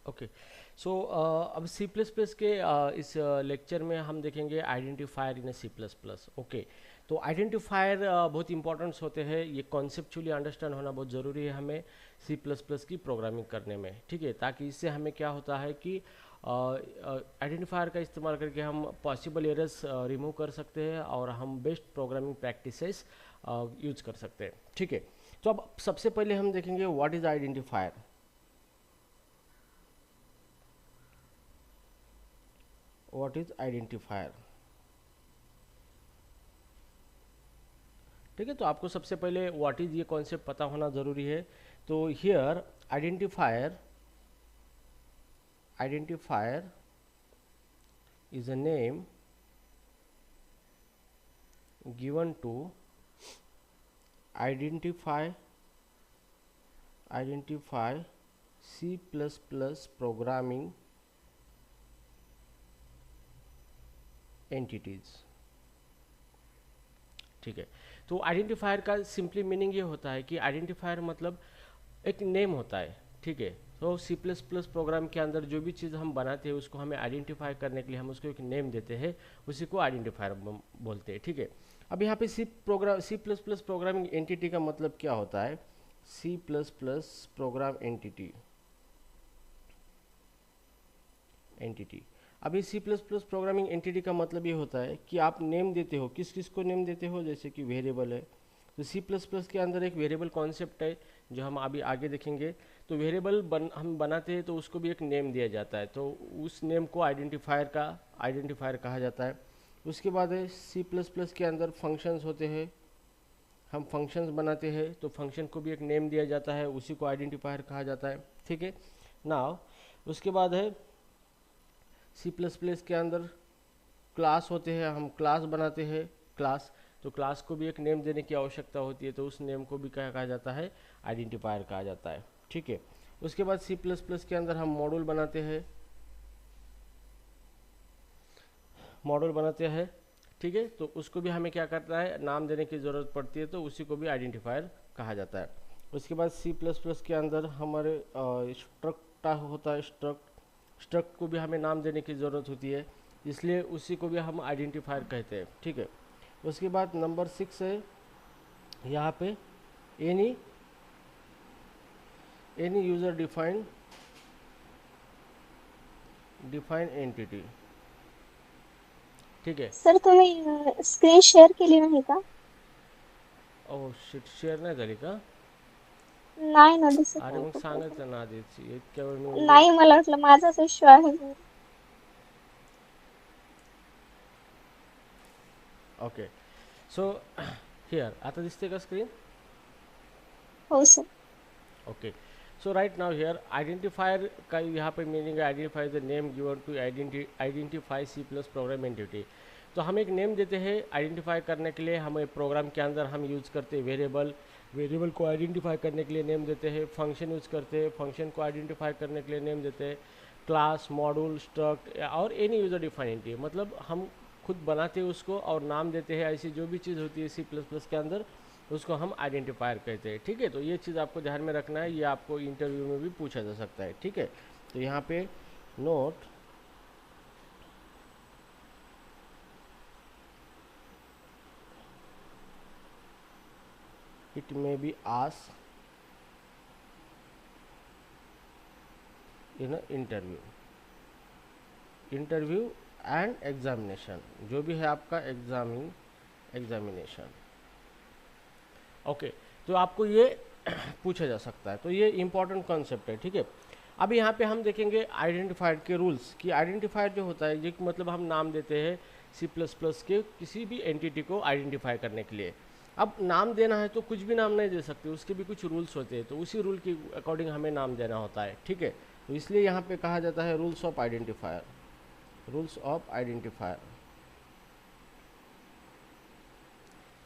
Okay. सो अब सी plus plus के इस लेक्चर में हम देखेंगे आइडेंटिफायर इन सी प्लस प्लस। ओके, तो आइडेंटिफायर बहुत इंपॉर्टेंट्स होते हैं, ये कॉन्सेप्चुअली अंडरस्टैंड होना बहुत ज़रूरी है हमें सी प्लस प्लस की प्रोग्रामिंग करने में, ठीक है। ताकि इससे हमें क्या होता है कि आइडेंटिफायर का इस्तेमाल करके हम पॉसिबल एरर्स रिमूव कर सकते हैं और हम बेस्ट प्रोग्रामिंग प्रैक्टिसेस यूज कर सकते हैं, ठीक है। तो अब सबसे पहले हम देखेंगे what is identifier. What is identifier, ठीक है। तो आपको सबसे पहले व्हाट इज़ ये कॉन्सेप्ट पता होना ज़रूरी है। तो here identifier, identifier is a name given to identify C++ programming entities, ठीक है। तो आइडेंटिफायर का सिंपली मीनिंग ये होता है कि आइडेंटिफायर मतलब एक नेम होता है, ठीक है। तो सी प्लस प्लस प्रोग्राम के अंदर जो भी चीज़ हम बनाते हैं उसको हमें आइडेंटिफाई करने के लिए हम उसको एक नेम देते हैं, उसी को आइडेंटिफायर बोलते हैं, ठीक है। अब यहाँ पे C plus plus programming entity का मतलब क्या होता है। C plus plus program entity, अभी C plus plus programming entity का मतलब ये होता है कि आप नेम देते हो, किस किस को नेम देते हो, जैसे कि वेरिएबल है। तो सी प्लस प्लस के अंदर एक वेरिएबल कॉन्सेप्ट है जो हम अभी आगे देखेंगे। तो वेरिएबल हम बनाते हैं तो उसको भी एक नेम दिया जाता है, तो उस नेम को आइडेंटिफायर कहा जाता है। उसके बाद है सी प्लस प्लस के अंदर फंक्शंस होते हैं, हम फंक्शंस बनाते हैं तो फंक्शन को भी एक नेम दिया जाता है, उसी को आइडेंटिफायर कहा जाता है, ठीक है। नाउ उसके बाद है सी प्लस प्लस के अंदर क्लास होते हैं, हम क्लास बनाते हैं क्लास, तो क्लास को भी एक नेम देने की आवश्यकता होती है, तो उस नेम को भी क्या कहा जाता है, आइडेंटिफायर कहा जाता है, ठीक है। उसके बाद सी प्लस प्लस के अंदर हम मॉड्यूल बनाते हैं, ठीक है। तो उसको भी हमें क्या करता है, नाम देने की ज़रूरत पड़ती है, तो उसी को भी आइडेंटिफायर कहा जाता है। उसके बाद सी प्लस प्लस के अंदर हमारे स्ट्रक्ट होता है, स्ट्रक्ट को भी हमें नाम देने की ज़रूरत होती है, इसलिए उसी को भी हम आइडेंटिफायर कहते हैं, ठीक है। उसके बाद नंबर 6 है यहाँ पे any any user define entity, ठीक है। सर तुम्ही स्क्रीन शेअर केली नाही का? ओ शिट, शेअर नाही झाली का? नाही ना, दिसत अरे नाही मग कुठे. सांगायचं ना आधीच, इतक्या वेळ मी म्हणजे. नाही, मला वाटलं माझाच इश्यू आहे. ओके, सो हियर आता दिसते का स्क्रीन? हो sir. Okay, so right now here identifier का यहाँ पे मीनिंग है identify the name given to identify C plus program entity. तो हम एक नेम देते हैं आइडेंटिफाई करने के लिए, हमें प्रोग्राम के अंदर हम यूज़ करते हैं वेरिएबल को आइडेंटिफाई करने के लिए नेम देते हैं, फंक्शन यूज़ करते हैं, फंक्शन को आइडेंटिफाई करने के लिए नेम देते हैं, क्लास मॉड्यूल स्ट्रक्ट और एनी यूज़र डिफाइन एंटिटी, मतलब हम खुद बनाते हैं उसको और नाम देते हैं, ऐसी जो भी चीज़ होती है सी प्लस प्लस के अंदर उसको हम आइडेंटिफायर कहते हैं, ठीक है। तो ये चीज़ आपको ध्यान में रखना है, ये आपको इंटरव्यू में भी पूछा जा सकता है, ठीक है। तो यहाँ पे note, it may be asked in interview and examination, जो भी है आपका एग्जामिनेशन, ओके। तो आपको ये पूछा जा सकता है, तो ये इंपॉर्टेंट कॉन्सेप्ट है, ठीक है। अब यहाँ पे हम देखेंगे आइडेंटिफायर के रूल्स, कि आइडेंटिफायर जो होता है ये मतलब हम नाम देते हैं सी प्लस प्लस के किसी भी एंटिटी को आइडेंटिफाई करने के लिए। अब नाम देना है तो कुछ भी नाम नहीं दे सकते, उसके भी कुछ रूल्स होते हैं, तो उसी रूल के अकॉर्डिंग हमें नाम देना होता है, ठीक है। तो इसलिए यहाँ पे कहा जाता है रूल्स ऑफ आइडेंटिफायर,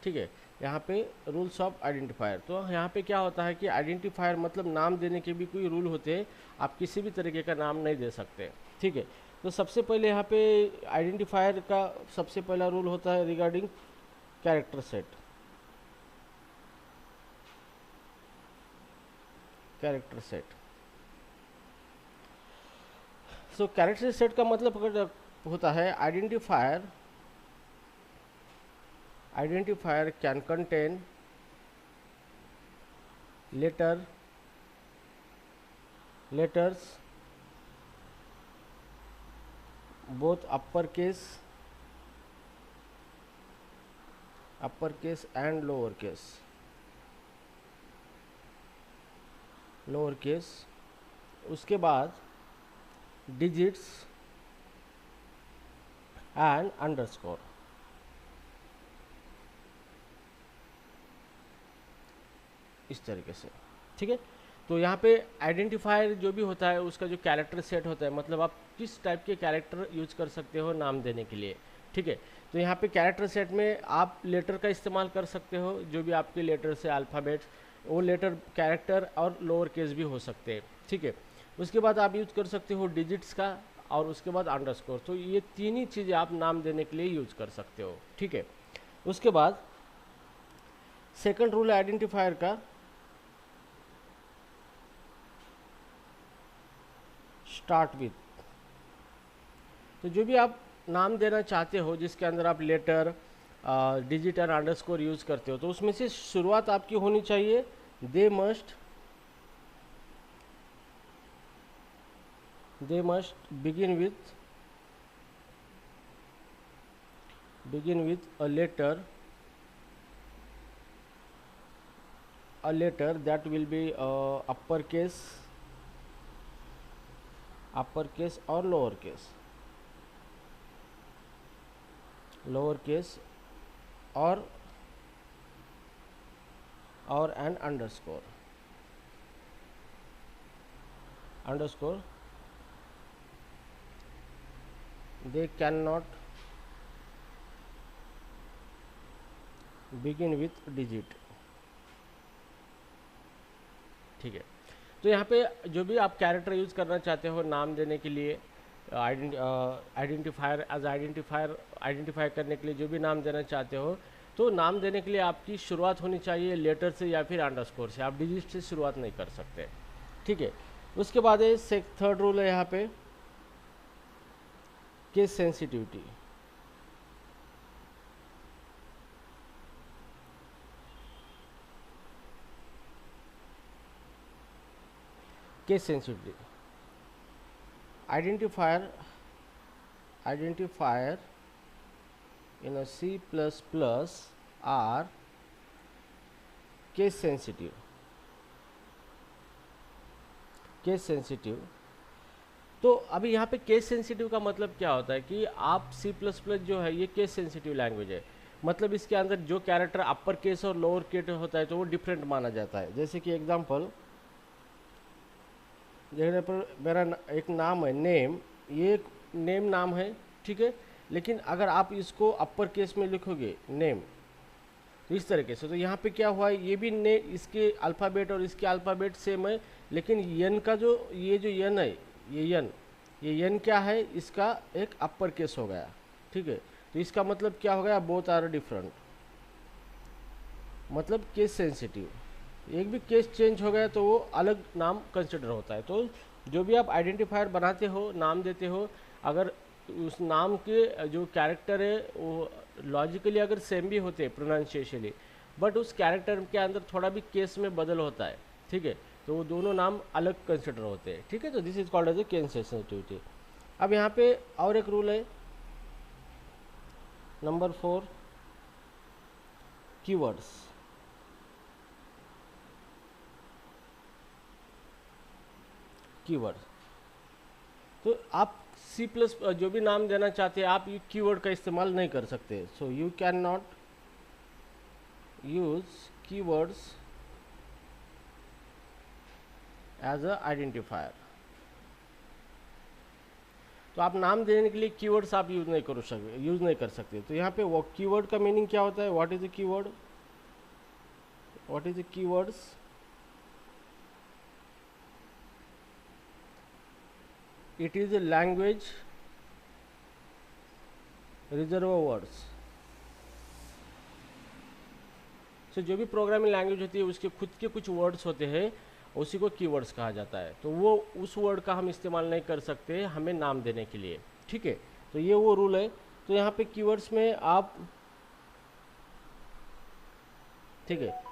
ठीक है। यहाँ पे रूल्स ऑफ आइडेंटिफायर, तो यहाँ पे क्या होता है कि आइडेंटिफायर मतलब नाम देने के भी कोई रूल होते हैं, आप किसी भी तरीके का नाम नहीं दे सकते, ठीक है। तो सबसे पहले यहाँ पे आइडेंटिफायर का सबसे पहला रूल होता है regarding character set, character set so character set का मतलब होता है identifier can contain letters both uppercase and lowercase उसके बाद digits and underscore। इस तरीके से, ठीक है। तो यहाँ पे आइडेंटिफायर जो भी होता है उसका जो कैरेक्टर सेट होता है, मतलब आप किस टाइप के कैरेक्टर यूज कर सकते हो नाम देने के लिए, ठीक है। तो यहाँ पे कैरेक्टर सेट में आप लेटर का इस्तेमाल कर सकते हो, जो भी आपके लेटर से अल्फ़ाबेट, वो लेटर कैरेक्टर और लोअर केस भी हो सकते हैं, ठीक है। उसके बाद आप यूज कर सकते हो डिजिट्स का, और उसके बाद अंडरस्कोर। तो ये तीन ही चीज़ें आप नाम देने के लिए यूज कर सकते हो, ठीक है। उसके बाद सेकंड रूल है आइडेंटिफायर का, स्टार्ट विथ। तो जो भी आप नाम देना चाहते हो जिसके अंदर आप लेटर, डिजिट और अंडरस्कोर यूज करते हो, तो उसमें से शुरुआत आपकी होनी चाहिए they must begin with a letter that will be uppercase or lowercase or an underscore they cannot begin with digit, ठीक है। तो यहाँ पे जो भी आप कैरेक्टर यूज करना चाहते हो नाम देने के लिए, आइडेंटिफायर आइडेंटिफाई करने के लिए जो भी नाम देना चाहते हो, तो नाम देने के लिए आपकी शुरुआत होनी चाहिए लेटर से या फिर अंडरस्कोर से, आप डिजिट से शुरुआत नहीं कर सकते, ठीक है। उसके बाद थर्ड रूल है यहाँ पे case sensitivity. Case sensitivity identifier in a C++ are case sensitive। तो अभी यहाँ पे केस सेंसिटिव का मतलब क्या होता है कि आप C++ जो है ये केस सेंसिटिव लैंग्वेज है, मतलब इसके अंदर जो कैरेक्टर अपर केस और लोअर केस होता है तो वो डिफरेंट माना जाता है। जैसे कि एग्जांपल देखने पर मेरा एक नाम है नेम, ये एक नेम नाम है, ठीक है। लेकिन अगर आप इसको अपर केस में लिखोगे नेम, तो इस तरीके से, तो यहाँ पे क्या हुआ है, ये भी ने इसके अल्फ़ाबेट और इसके अल्फ़ाबेट सेम है, लेकिन यन का जो ये जो यन है, ये यन क्या है, इसका एक अपर केस हो गया, ठीक है। तो इसका मतलब क्या हो गया, बोथ आर डिफरेंट, मतलब केस सेंसिटिव। एक भी केस चेंज हो गया तो वो अलग नाम कंसिडर होता है। तो जो भी आप आइडेंटिफायर बनाते हो, नाम देते हो, अगर उस नाम के जो कैरेक्टर है वो लॉजिकली अगर सेम भी होते हैं प्रोनाउंसिएशनली, बट उस कैरेक्टर के अंदर थोड़ा भी केस में बदल होता है, ठीक है, तो वो दोनों नाम अलग कंसिडर होते हैं, ठीक है। तो this is called as a case sensitivity. अब यहाँ पे और एक रूल है नंबर 4, कीवर्ड्स। तो आप C+ जो भी नाम देना चाहते हैं आप ये कीवर्ड का इस्तेमाल नहीं कर सकते। So you can not use keywords as a identifier. तो आप नाम देने के लिए कीवर्ड्स आप यूज नहीं कर सकते। तो यहाँ पे वो कीवर्ड का मीनिंग क्या होता है, what is the keyword, what is the keywords, it is a language reserve words। सो जो भी प्रोग्रामिंग लैंग्वेज होती है उसके खुद के कुछ वर्ड्स होते हैं, उसी को कीवर्ड्स कहा जाता है। तो वो उस वर्ड का हम इस्तेमाल नहीं कर सकते हमें नाम देने के लिए, ठीक है। तो ये वो रूल है। तो यहाँ पे कीवर्ड्स में आप, ठीक है,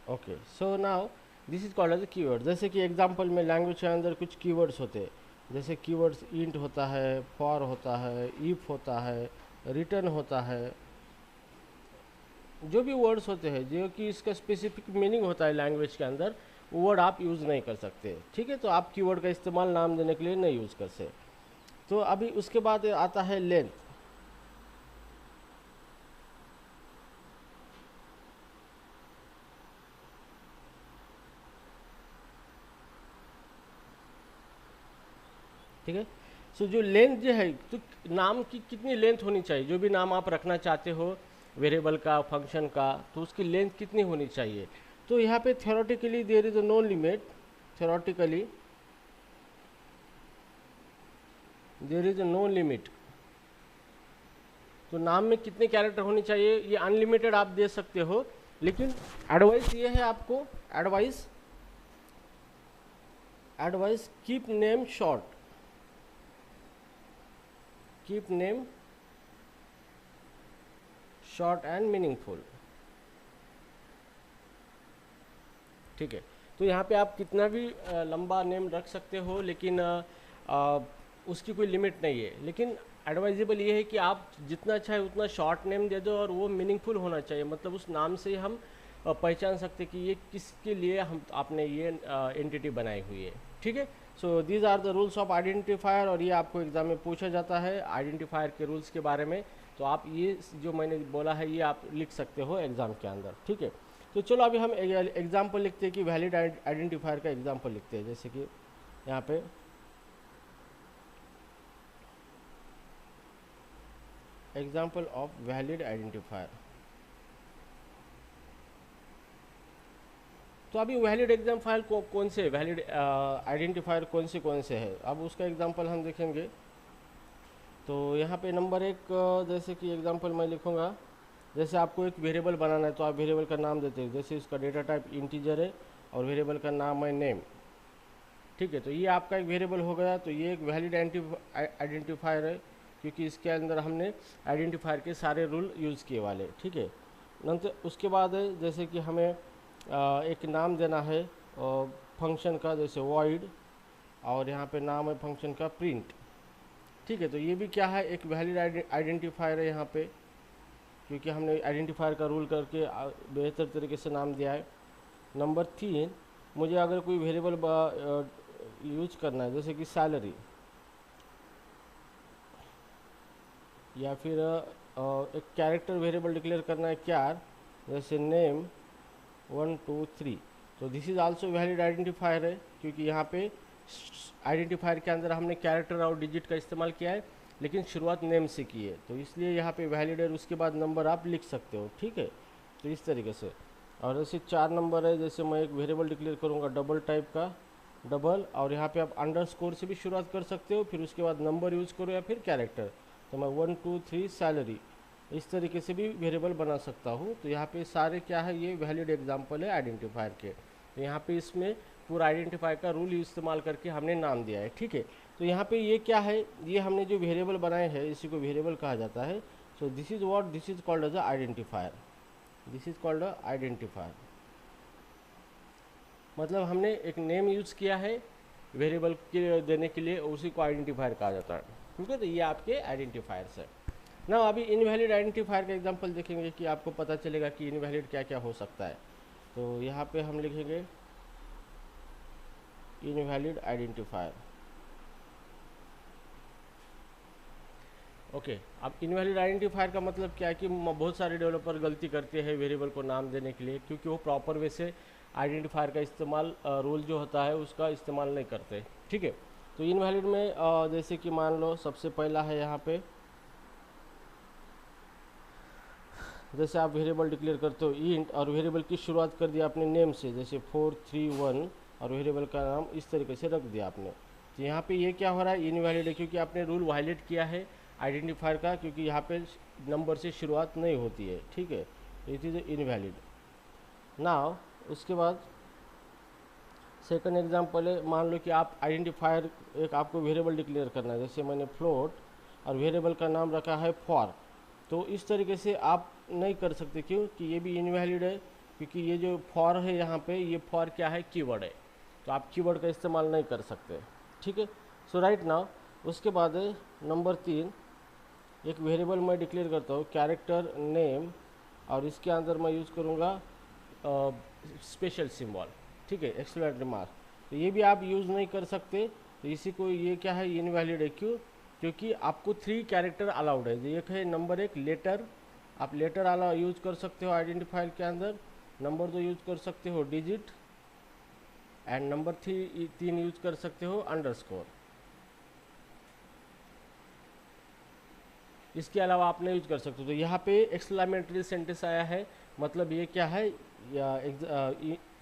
okay. So now this is called as a keyword. जैसे कि एग्जांपल में लैंग्वेज के अंदर कुछ कीवर्ड्स होते हैं, जैसे कीवर्ड्स इंट होता है, फॉर होता है, इफ होता है, रिटर्न होता है। जो भी वर्ड्स होते हैं जो कि इसका स्पेसिफिक मीनिंग होता है लैंग्वेज के अंदर, वो वर्ड आप यूज़ नहीं कर सकते, ठीक है। तो आप कीवर्ड का इस्तेमाल नाम देने के लिए नहीं यूज़ कर सकते। तो अभी उसके बाद आता है लेंथ। ठीक है। सो जो लेंथ जो है, तो नाम की कितनी लेंथ होनी चाहिए, जो भी नाम आप रखना चाहते हो वेरिएबल का, फंक्शन का, तो उसकी लेंथ कितनी होनी चाहिए। तो यहाँ पे theoretically there is no limit, theoretically there is no limit. तो नाम में कितने कैरेक्टर होनी चाहिए ये अनलिमिटेड आप दे सकते हो, लेकिन एडवाइस ये है आपको, advice keep name short, keep name short and meaningful, ठीक है। तो यहाँ पे आप कितना भी लंबा नेम रख सकते हो, लेकिन उसकी कोई लिमिट नहीं है। लेकिन एडवाइजेबल ये है कि आप जितना अच्छा है उतना शॉर्ट नेम दे दो, और वो मीनिंगफुल होना चाहिए। मतलब उस नाम से हम पहचान सकते कि ये किसके लिए हम आपने ये एंटिटी बनाई हुई है, ठीक है। So these are the rules of identifier, और ये आपको एग्जाम में पूछा जाता है आइडेंटिफायर के रूल्स के बारे में। तो आप ये जो मैंने बोला है ये आप लिख सकते हो एग्ज़ाम के अंदर, ठीक है। तो चलो अभी हम एग्जाम्पल लिखते हैं कि वैलिड आइडेंटिफायर का एग्जाम्पल लिखते हैं। जैसे कि यहाँ पे एग्जाम्पल ऑफ वैलिड आइडेंटिफायर। तो अभी वैलिड एग्जाम्पल कौन से वैलिड आइडेंटिफायर कौन से है, अब उसका एग्जाम्पल हम देखेंगे। तो यहाँ पे नंबर एक, जैसे कि एग्जाम्पल मैं लिखूँगा, जैसे आपको एक वेरिएबल बनाना है तो आप वेरिएबल का नाम देते हैं। जैसे इसका डेटा टाइप इंटीजर है और वेरिएबल का नाम है नेम, ठीक है। तो ये आपका एक वेरिएबल हो गया। तो ये एक वैलिड आइडेंटिफायर है, क्योंकि इसके अंदर हमने आइडेंटिफायर के सारे रूल यूज़ किए वाले, ठीक है। नंतर उसके बाद है जैसे कि हमें एक नाम देना है फंक्शन का, जैसे वॉइड, और यहाँ पे नाम है फंक्शन का प्रिंट, ठीक है। तो ये भी क्या है, एक वैलिड आइडेंटिफायर है यहाँ पे, क्योंकि हमने आइडेंटिफायर का रूल करके बेहतर तरीके से नाम दिया है। नंबर 3, मुझे अगर कोई वेरिएबल यूज करना है, जैसे कि सैलरी, या फिर एक कैरेक्टर वेरिएबल डिक्लेयर करना है क्यार, जैसे नेम 1 2 3, तो this is also valid identifier है, क्योंकि यहाँ पे आइडेंटिफायर के अंदर हमने कैरेक्टर और डिजिट का इस्तेमाल किया है, लेकिन शुरुआत नेम से की है, तो इसलिए यहाँ पे वैलिड है। उसके बाद नंबर आप लिख सकते हो, ठीक है। तो इस तरीके से, और जैसे 4 नंबर है, जैसे मैं एक वेरिएबल डिक्लेयर करूँगा डबल टाइप का, डबल, और यहाँ पे आप अंडरस्कोर से भी शुरुआत कर सकते हो, फिर उसके बाद नंबर यूज़ करो या फिर कैरेक्टर। तो मैं 1 2 3 सैलरी, इस तरीके से भी वेरिएबल बना सकता हूँ। तो यहाँ पे सारे क्या है, ये वैलिड एग्जाम्पल है आइडेंटिफायर के। तो यहाँ पे इसमें पूरा आइडेंटिफायर का रूल इस्तेमाल करके हमने नाम दिया है, ठीक है। तो यहाँ पे ये क्या है, ये हमने जो वेरिएबल बनाए हैं इसी को वेरिएबल कहा जाता है। So this is what this is called as a identifier, this is called a identifier. मतलब हमने एक नेम यूज़ किया है वेरिएबल के देने के लिए, उसी को आइडेंटिफायर कहा जाता है, ठीक है। तो ये आपके आइडेंटिफायर्स है ना। अभी इनवैलिड आइडेंटिफायर का एग्जांपल देखेंगे कि आपको पता चलेगा कि इनवैलिड क्या क्या हो सकता है। तो यहाँ पे हम लिखेंगे इनवैलिड आइडेंटिफायर, ओके। अब इनवैलिड आइडेंटिफायर का मतलब क्या है कि बहुत सारे डेवलपर गलती करते हैं वेरिएबल को नाम देने के लिए, क्योंकि वो प्रॉपर वे से आइडेंटिफायर का इस्तेमाल, रूल जो होता है उसका इस्तेमाल नहीं करते, ठीक है। तो इनवैलिड में जैसे कि मान लो सबसे पहला है यहाँ पे, जैसे आप वेरिएबल डिक्लेयर करते हो इंट, और वेरिएबल की शुरुआत कर दिया आपने नेम से, जैसे 4 3 1, और वेरिएबल का नाम इस तरीके से रख दिया आपने। तो यहाँ पे ये क्या हो रहा है, इनवैलिड है, क्योंकि आपने रूल वायलेट किया है आइडेंटिफायर का, क्योंकि यहाँ पे नंबर से शुरुआत नहीं होती है, ठीक है, इट इज़ इनवैलिड। नाउ उसके बाद सेकंड एग्जांपल है, मान लो कि आप आइडेंटिफायर एक आपको वेरिएबल डिक्लेयर करना है, जैसे मैंने फ्लोट और वेरिएबल का नाम रखा है फॉर। तो इस तरीके से आप नहीं कर सकते, क्यों कि ये भी इनवैलिड है, क्योंकि ये जो फॉर है यहाँ पे, ये फॉर क्या है, कीवर्ड है, तो आप कीवर्ड का इस्तेमाल नहीं कर सकते, ठीक है। सो राइट नाउ उसके बाद है नंबर 3, एक वेरिएबल मैं डिक्लेयर करता हूँ कैरेक्टर नेम, और इसके अंदर मैं यूज़ करूँगा स्पेशल सिंबल, ठीक है, एक्सक्लेमेटरी मार्क। तो ये भी आप यूज़ नहीं कर सकते, तो इसी को ये क्या है, इनवैलिड है, क्यों, क्योंकि आपको 3 कैरेक्टर अलाउड है। एक है नंबर 1 लेटर, आप लेटर अलाउ यूज़ कर सकते हो आइडेंटिफायर के अंदर, नंबर 2 यूज़ कर सकते हो डिजिट, एंड नंबर 3 यूज़ कर सकते हो अंडरस्कोर। इसके अलावा आप नहीं यूज कर सकते। तो यहाँ पे एक्सक्लेमेटरी सेंटेंस आया है, मतलब ये क्या है,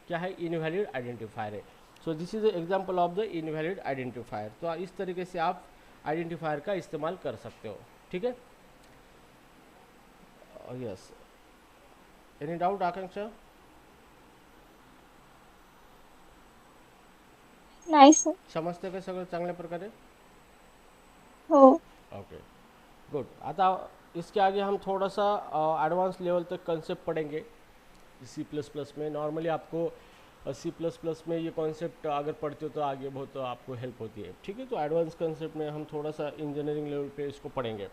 क्या है, इनवैलिड आइडेंटिफायर है। So this is example of the invalid identifier. तो इस तरीके से आप आइडेंटिफायर का इस्तेमाल कर सकते हो, ठीक है। यस, एनी डाउट आकांक्षा? नाही सर. समजतं का सगळं चांगल्या प्रकारे? हो. Okay, good. आता इसके आगे हम थोड़ा सा एडवांस लेवल तक कंसेप्ट पढ़ेंगे सी प्लस प्लस में। नॉर्मली आपको सी प्लस प्लस में ये कॉन्सेप्ट अगर पढ़ते हो तो आगे बहुत आपको हेल्प होती है, ठीक है। तो एडवांस कंसेप्ट में हम थोड़ा सा इंजीनियरिंग लेवल पे इसको पढ़ेंगे।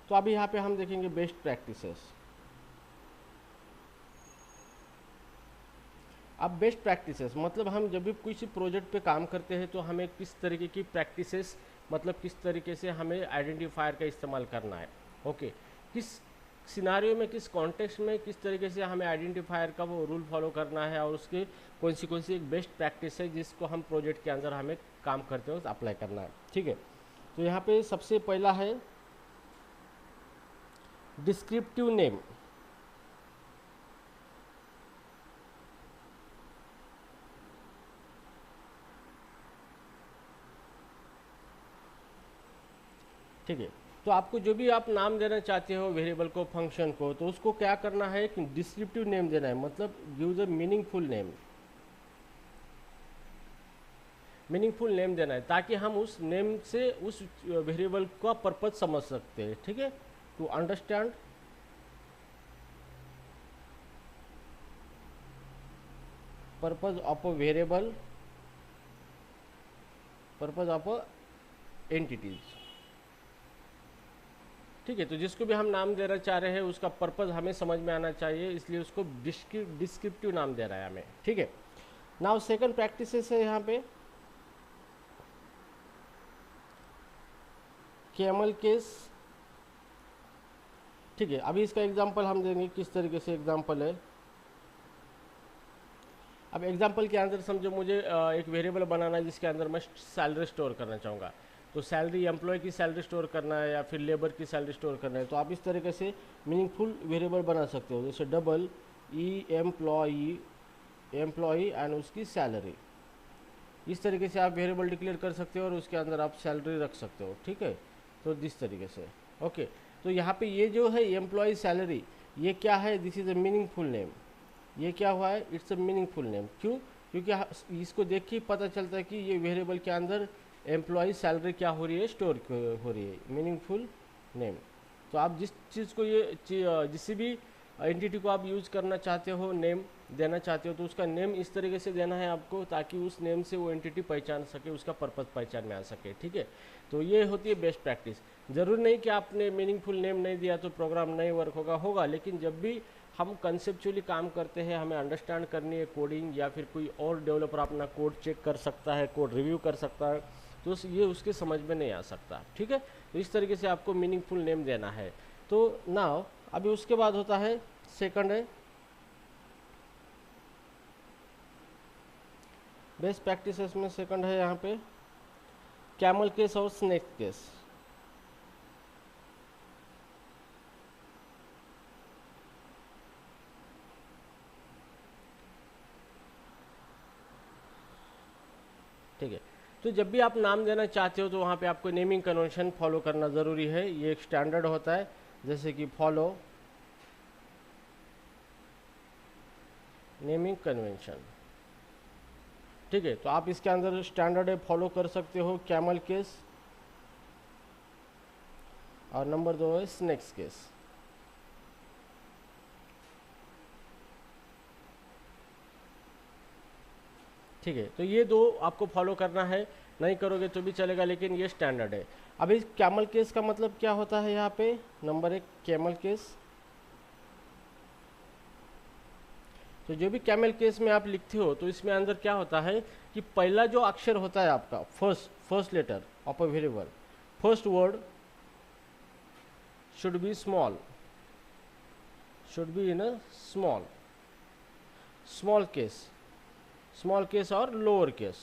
तो अभी यहाँ पे हम देखेंगे बेस्ट प्रैक्टिसेस। अब बेस्ट प्रैक्टिसेस मतलब हम जब भी किसी प्रोजेक्ट पे काम करते हैं तो हमें किस तरीके की प्रैक्टिसेस, मतलब किस तरीके से हमें आइडेंटिफायर का इस्तेमाल करना है, ओके। किस सिनारियो में, किस कॉन्टेक्स्ट में, किस तरीके से हमें आइडेंटिफायर का वो रूल फॉलो करना है, और उसके कौन सी एक बेस्ट प्रैक्टिस है जिसको हम प्रोजेक्ट के अंदर हमें काम करते वक्त अप्लाई करना है, ठीक है। तो यहाँ पे सबसे पहला है डिस्क्रिप्टिव नेम। ठीक है, तो आपको जो भी आप नाम देना चाहते हो वेरिएबल को, फंक्शन को, तो उसको क्या करना है कि डिस्क्रिप्टिव नेम देना है, मतलब give the meaningful name, meaningful name देना है, ताकि हम उस नेम से उस वेरिएबल का पर्पज समझ सकते हैं, ठीक है। To understand purpose of a variable, purpose of a entities, ठीक है। तो जिसको भी हम नाम देना चाह रहे हैं उसका पर्पज हमें समझ में आना चाहिए, इसलिए उसको डिस्क्रिप्टिव नाम दे रहा है हमें, ठीक है। नाउ सेकंड प्रैक्टिसेस है यहाँ पे कैमल केस, ठीक है। अभी इसका एग्जांपल हम देंगे, किस तरीके से एग्जांपल है। अब एग्जांपल के अंदर समझो मुझे एक वेरिएबल बनाना है जिसके अंदर मैं सैलरी स्टोर करना चाहूँगा। तो सैलरी, एम्प्लॉय की सैलरी स्टोर करना है या फिर लेबर की सैलरी स्टोर करना है, तो आप इस तरीके से मीनिंगफुल वेरिएबल बना सकते हो, जैसे डबल ई एम्प्लॉई एंड उसकी सैलरी। इस तरीके से आप वेरिएबल डिक्लेयर कर सकते हो और उसके अंदर आप सैलरी रख सकते हो, ठीक है। तो जिस तरीके से, ओके। तो यहाँ पे ये जो है एम्प्लॉय सैलरी, ये क्या है, this is a meaningful name. ये क्या हुआ है, इट्स अ मीनिंगफुल नेम, क्यों, क्योंकि इसको देख के पता चलता है कि ये वेरिएबल के अंदर एम्प्लॉय सैलरी क्या हो रही है, स्टोर हो रही है, मीनिंगफुल नेम। तो आप जिस चीज़ को ये जिस भी एंटिटी को आप यूज़ करना चाहते हो, नेम देना चाहते हो, तो उसका नेम इस तरीके से देना है आपको, ताकि उस नेम से वो एंटिटी पहचान सके, उसका पर्पज़ पहचान में आ सके, ठीक है। तो ये होती है बेस्ट प्रैक्टिस। ज़रूरी नहीं कि आपने मीनिंगफुल नेम नहीं दिया तो प्रोग्राम नहीं वर्क होगा, लेकिन जब भी हम कंसेप्चुअली काम करते हैं, हमें अंडरस्टैंड करनी है कोडिंग, या फिर कोई और डेवलपर अपना कोड चेक कर सकता है, कोड रिव्यू कर सकता है, तो ये उसके समझ में नहीं आ सकता, ठीक है। तो इस तरीके से आपको मीनिंगफुल नेम देना है। तो नाउ अभी उसके बाद होता है सेकंड है बेस्ट प्रैक्टिसेस में, सेकंड है यहाँ पे कैमल केस और स्नेक केस। ठीक है, तो जब भी आप नाम देना चाहते हो तो वहाँ पे आपको नेमिंग कन्वेंशन फॉलो करना ज़रूरी है, ये एक स्टैंडर्ड होता है, जैसे कि फॉलो नेमिंग कन्वेंशन। ठीक है, तो आप इसके अंदर स्टैंडर्ड है फॉलो कर सकते हो, कैमल केस, और नंबर 2 है स्नेक्स केस। ठीक है, तो ये दो आपको फॉलो करना है, नहीं करोगे तो भी चलेगा, लेकिन ये स्टैंडर्ड है। अभी कैमल केस का मतलब क्या होता है, यहाँ पे नंबर 1 कैमल केस। तो जो भी कैमल केस में आप लिखते हो तो इसमें अंदर क्या होता है कि पहला जो अक्षर होता है आपका, first letter of a variable, first word should be small, should be in a small case और लोअर केस।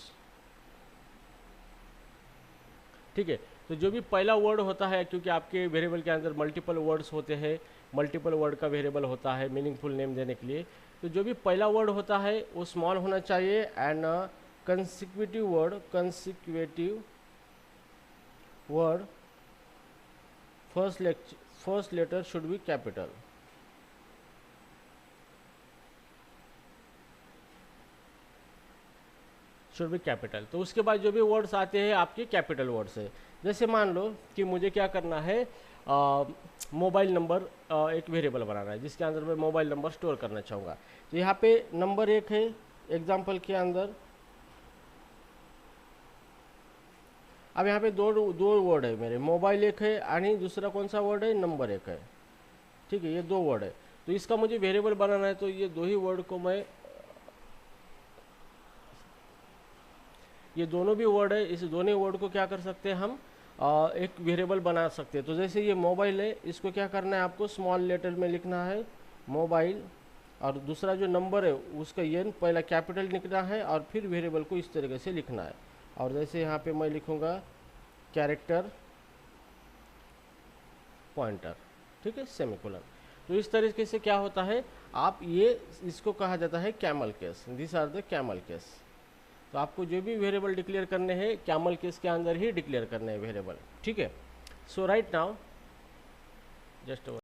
ठीक है, तो जो भी पहला वर्ड होता है, क्योंकि आपके वेरिएबल के अंदर मल्टीपल वर्ड्स होते हैं, मल्टीपल वर्ड का वेरिएबल होता है मीनिंगफुल नेम देने के लिए, तो जो भी पहला वर्ड होता है वो स्मॉल होना चाहिए, and consecutive word first letter should be capital. Should be capital. तो उसके बाद जो भी वर्ड्स आते हैं आपके कैपिटल वर्ड्स है। जैसे मान लो कि मुझे क्या करना है, मोबाइल नंबर एक वेरिएबल बनाना है जिसके अंदर मैं मोबाइल नंबर स्टोर करना चाहूँगा। तो यहाँ पे नंबर 1 है एग्जाम्पल के अंदर। अब यहाँ पे दो वर्ड है मेरे, मोबाइल 1 है आणि दूसरा कौन सा वर्ड है, नंबर 1 है। ठीक है, ये 2 वर्ड है, तो इसका मुझे वेरिएबल बनाना है, तो ये 2 ही वर्ड को मैं, ये दोनों भी वर्ड है, इस दोनों वर्ड को क्या कर सकते हैं हम, एक वेरिएबल बना सकते हैं। तो जैसे ये मोबाइल है, इसको क्या करना है, आपको स्मॉल लेटर में लिखना है मोबाइल, और दूसरा जो नंबर है उसका एन पहला कैपिटल लिखना है, और फिर वेरिएबल को इस तरीके से लिखना है। और जैसे यहाँ पे मैं लिखूँगा कैरेक्टर पॉइंटर, ठीक है, सेमीकोलन। तो इस तरीके से क्या होता है, आप ये इसको कहा जाता है camel case, this are the camel case. तो आपको जो भी वेरिएबल डिक्लेयर करने हैं कैमल केस के अंदर ही डिक्लेयर करने हैं वेरिएबल। ठीक है, सो राइट नाउ जस्ट